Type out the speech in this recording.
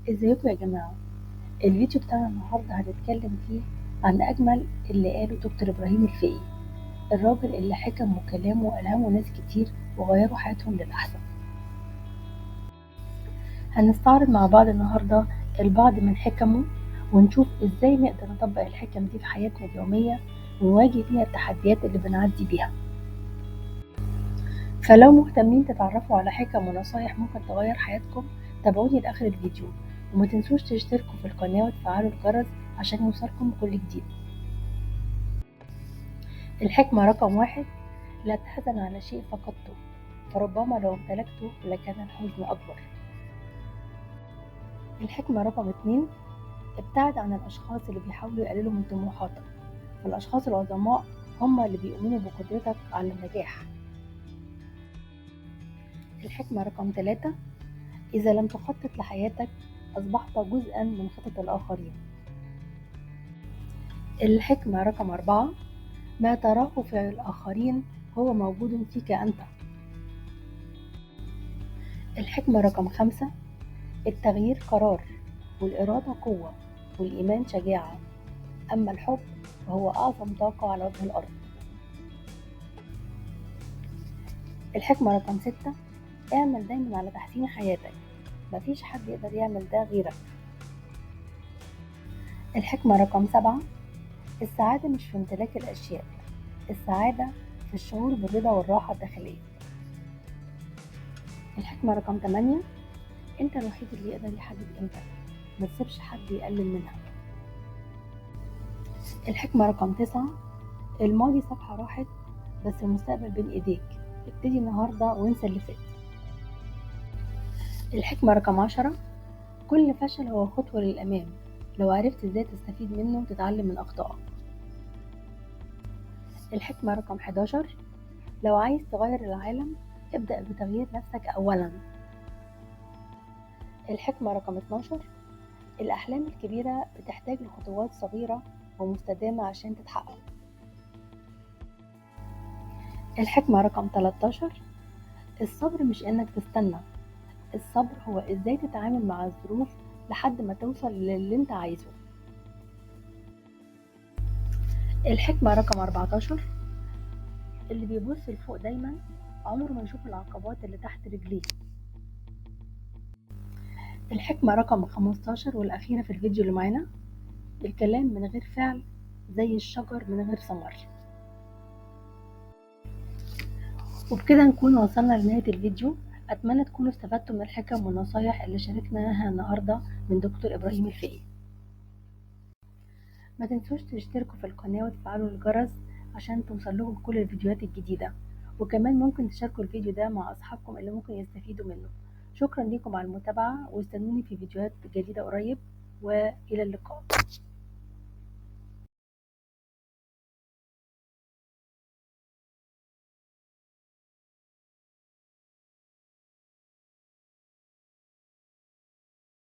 ازيكم يا جماعة. الفيديو بتاعنا النهاردة هنتكلم فيه عن أجمل اللي قاله دكتور إبراهيم الفقي، الراجل اللي حكم وكلامه ألهموا ناس كتير وغيروا حياتهم للأحسن. هنستعرض مع بعض النهاردة البعض من حكمه ونشوف ازاي نقدر نطبق الحكم دي في حياتنا اليومية ونواجه بيها التحديات اللي بنعدي بيها. فلو مهتمين تتعرفوا على حكم ونصايح ممكن تغير حياتكم تابعوني لآخر الفيديو، وما تنسوش تشتركوا في القناة وتفعلوا الجرس عشان يوصلكم كل جديد. الحكمة رقم 1: لا تحزن على شيء فقدته، فربما لو امتلكته لكان الحزن أكبر. الحكمة رقم 2: ابتعد عن الأشخاص اللي بيحاولوا يقللوا من طموحاتك، فالأشخاص العظماء هم اللي بيؤمنوا بقدرتك على النجاح. الحكمة رقم 3: إذا لم تخطط لحياتك أصبحت جزءا من خطط الآخرين. الحكمة رقم 4: ما تراه في الآخرين هو موجود فيك أنت. الحكمة رقم 5: التغيير قرار، والإرادة قوة، والإيمان شجاعة، أما الحب فهو أعظم طاقة على وجه الأرض. الحكمة رقم 6: اعمل دايما على تحسين حياتك، مفيش حد يقدر يعمل ده غيرك. الحكمة رقم 7: السعادة مش في امتلاك الأشياء، السعادة في الشعور بالرضا والراحة الداخلية. الحكمة رقم 8: انت الوحيد اللي يقدر يحدد قيمتك، ما تسيبش حد يقلل منها. الحكمة رقم 9: الماضي صفحة راحت بس المستقبل بين ايديك، ابتدي النهاردة وانسى اللي فات. الحكمة رقم 10: كل فشل هو خطوة للأمام، لو عرفت ازاي تستفيد منه وتتعلم من أخطائك. الحكمة رقم 11: لو عايز تغير العالم ابدأ بتغيير نفسك أولا. الحكمة رقم 12: الأحلام الكبيرة بتحتاج لخطوات صغيرة ومستدامة عشان تتحقق. الحكمة رقم 13: الصبر مش إنك تستنى، الصبر هو إزاي تتعامل مع الظروف لحد ما توصل للي انت عايزه. الحكمة رقم 14: اللي بيبص لفوق دايما عمره ما يشوف العقبات اللي تحت رجليه. الحكمة رقم 15 والأخيرة في الفيديو اللي معانا: الكلام من غير فعل زي الشجر من غير ثمر. وبكده نكون وصلنا لنهاية الفيديو. أتمنى تكونوا استفدتوا من الحكم والنصايح اللي شاركناها النهاردة من دكتور إبراهيم الفقي. ما تنسوش تشتركوا في القناة وتفعلوا الجرس عشان توصلكم كل الفيديوهات الجديدة، وكمان ممكن تشاركوا الفيديو ده مع أصحابكم اللي ممكن يستفيدوا منه. شكرا لكم على المتابعة، واستنوني في فيديوهات جديدة قريب، وإلى اللقاء.